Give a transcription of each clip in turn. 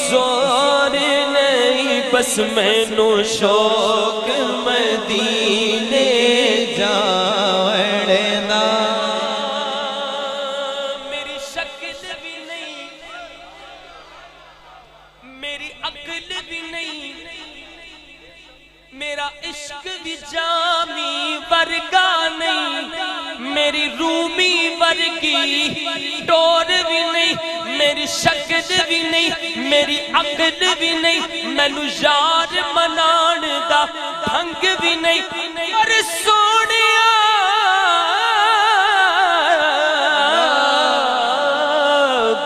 زور نہیں بس مینو شوق مدینے جاوڑ دا میری شکل بھی نہیں میری عقل بھی نہیں میرا عشق بھی جامی ورگا نہیں میری رومی ورگی ٹور بھی نہیں میری شکل بھی نہیں میری عقل بھی نہیں مینو یار منان دا ڈھنگ بھی نہیں اور سونیا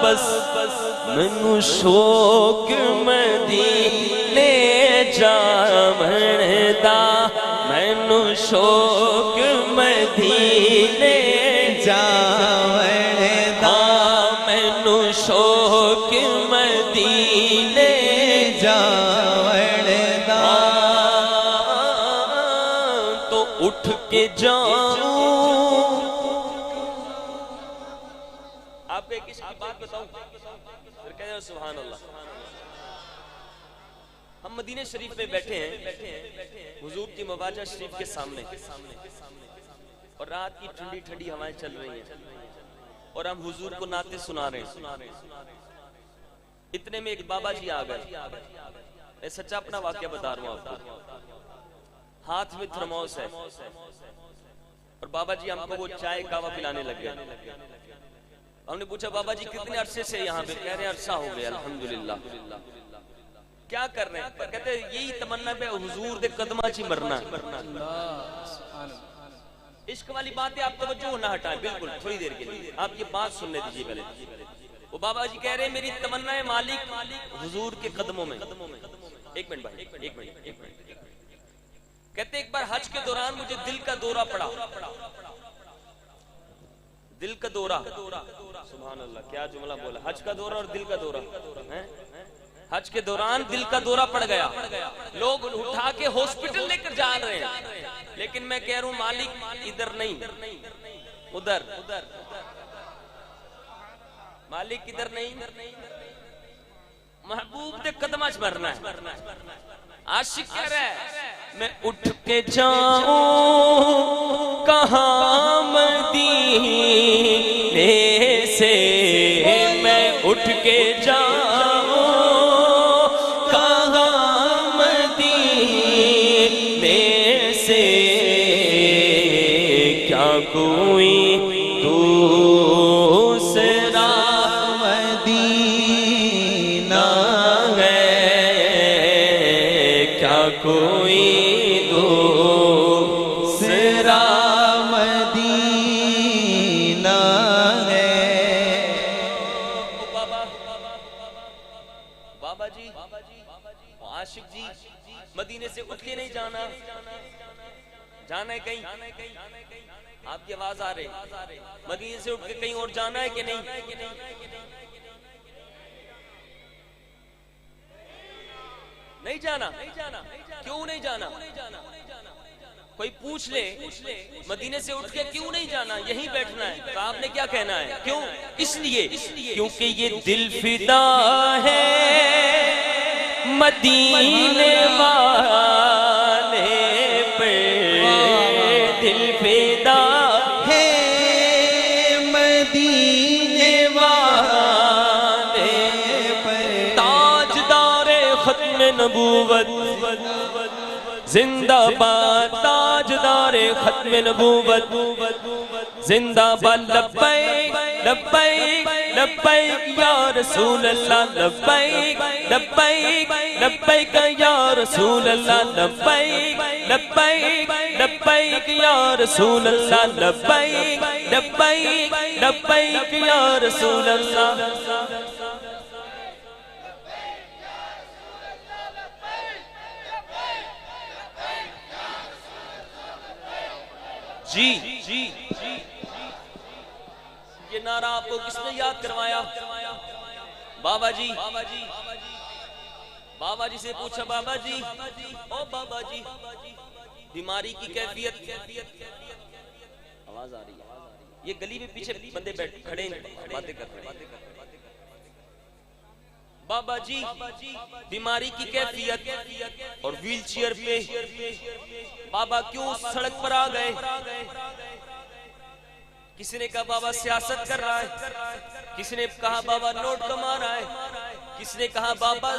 بس مینو شوق مدینے جاون دا مینو شوق مدینے جاوڑ دا مینو شوق مدینے جاوڑ دا تو اٹھ کے جاؤں آپ ایک اس کی بات بتاؤں پھر کہتے ہیں سبحان اللہ ہم مدینہ شریف میں بیٹھے ہیں حضور کی مواجہ شریف کے سامنے اور رات کی ٹھنڈی ٹھنڈی ہوائیں چل رہی ہیں اور ہم حضور کو نعتیں سنا رہے ہیں اتنے میں ایک بابا جی آ گئے میں سچا اپنا واقعہ بتا رہا ہوں آپ کو ہاتھ میں تھرموس ہے اور بابا جی ہم کو وہ چائے کعوہ پلانے لگ گئے ہم نے پوچھا بابا جی کتنے عرصے سے یہاں پہ کہہ رہے ہیں عرصہ ہو گیا الحمدللہ کیا کر رہے ہیں کہتے ہیں یہی تمنا پہ حضور دے قدمہ چی مرنا عشق والی بات ہے آپ توجہ نہ ہٹائیں بالکل تھوڑی دیر کے لیے آپ یہ بات سننے دیجئے پہلے وہ بابا جی کہہ رہے ہیں میری تمنا ہے مالک حضور کے قدموں میں ایک منٹ بھائی ایک منٹ کہتے ایک بار حج کے دوران مجھے دل کا دورہ پڑا دل کا دورہ سبحان اللہ کیا جملہ بولا حج کا دورہ اور دل کا دورہ حج کے دوران دل کا دورہ پڑ گیا لوگ اٹھا کے ہاسپٹل لے کر جا رہے ہیں لیکن میں کہہ رہا ہوں مالک ادھر نہیں ادھر مالک ادھر نہیں محبوب دے قدمہ چ مرنا ہے عاشق کہہ رہا ہے میں اٹھ کے جاؤں کہاں مدینے سے میں اٹھ کے جاؤں کہاں مدینے سے کیا کوئی دوسرا مدینہ ہے کیا کوئی دوسرا مدینہ ہے بابا جی عاشق جی مدینے سے اٹھ کے نہیں جانا جانا ہے کہیں آپ کی آواز آ رہی مدینے سے اٹھ کے کہیں اور جانا ہے کہ نہیں نہیں جانا کیوں نہیں جانا کوئی پوچھ لے مدینے سے اٹھ کے کیوں نہیں جانا یہیں بیٹھنا ہے تو آپ نے کیا کہنا ہے کیوں اس لیے کیونکہ یہ دل فدا ہے مدینے والے پہ دل فدا ہے مدینے والے پر تاجدار ختم نبوت زندہ باد تاجدار ختم نبوت زندہ باد لبیک لبیک لبیک یا رسول اللہ لبیک لبیک لبیک یا رسول اللہ لبیک لبیک لبیک یا رسول اللہ لبیک لبیک لبیک یا رسول اللہ جی یہ نعرہ آپ کو کس نے یاد کروایا بابا جی بابا جی سے پوچھا بابا جی او بابا جی بیماری کی کیفیت آواز آ رہی ہے یہ گلی میں پیچھے بندے بیٹھ کھڑے باتیں کر رہے ہیں بابا جی بیماری کی کیفیت اور ویل چیئر پہ بابا کیوں سڑک پر آ گئے؟ کسی نے کہا بابا سیاست کر رہا ہے، کسی نے کہا بابا نوٹ کما رہا ہے، کسی نے کہا بابا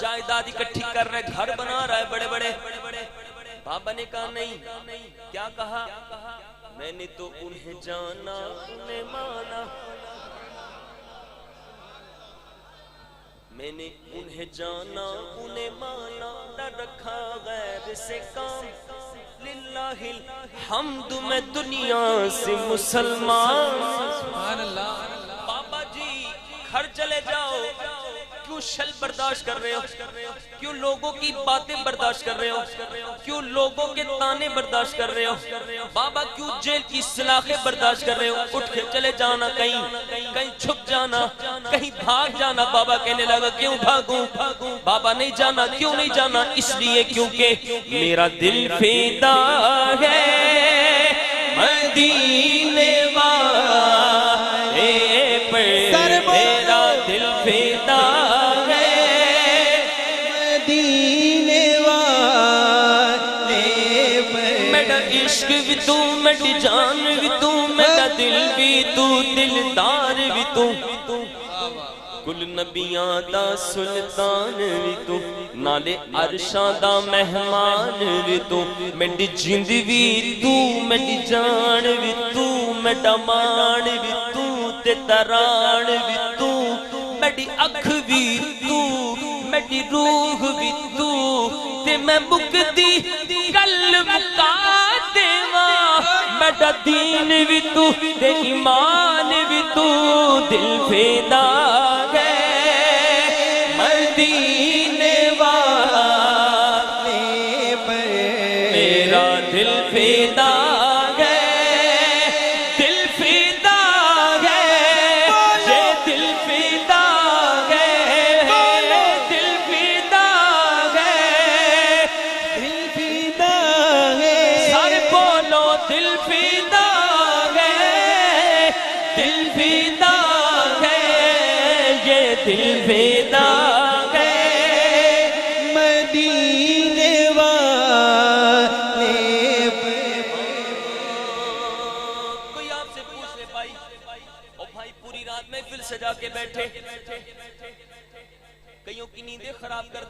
جائیداد اکٹھی کر رہا ہے، گھر بنا رہا ہے بڑے بڑے۔ بابا نے کہا نہیں، کیا کہا؟ میں نے تو انہیں جانا انہیں مانا، میں نے انہیں جانا انہیں مانا، نہ رکھا غیر سے کام، للہ الحمد میں دنیا سے مسلمان۔ سبحان اللہ۔ بابا جی گھر چلے جاؤ، کیوں شل برداشت کر رہے ہو؟ کیوں لوگوں کی باتیں برداشت کر رہے ہو؟ کیوں لوگوں کے تانے برداشت کر رہے ہو؟ بابا کیوں جیل کی سلاخیں برداشت کر رہے ہو؟ اٹھ کے چلے جانا، کہیں چھپ جانا، کہیں بھاگ جانا۔ بابا کہنے لگا کیوں بھاگوں؟ بابا نہیں جانا۔ کیوں نہیں جانا؟ اس لیے کیونکہ میرا دل فدا ہے مدینے والے پر، میرا دل فدا عشق بھی تو، میری جان بھی تو، میرا دل بھی تو، دلدار بھی تو، کل نبیاں دا سلطان بھی تو، نالے عرشاں دا مہمان بھی تو، میری جند بھی تو، میری جان بھی تو، میرا مان بھی تو، تے تران بھی تو، میری اکھ بھی تو، میری روح بھی تو، تے میں مکدی کل مکا دیواں، میرا دین بھی تو، تے ایمان بھی تو، دل فدا ہے مدینے والے پر، میرا دل فدا ہے، دل فدا ہے، یہ دل فدا ہے، دل فدا ہے، دل فدا ہے، سارے بولو دل فدا ہے، دل فدا ہے، یہ دل فدا ہے مدینے والے پر۔ کوئی آپ سے پوچھ لے بھائی، او بھائی پوری رات محفل سجا کے بیٹھے، کئیوں کی نیندیں خراب کر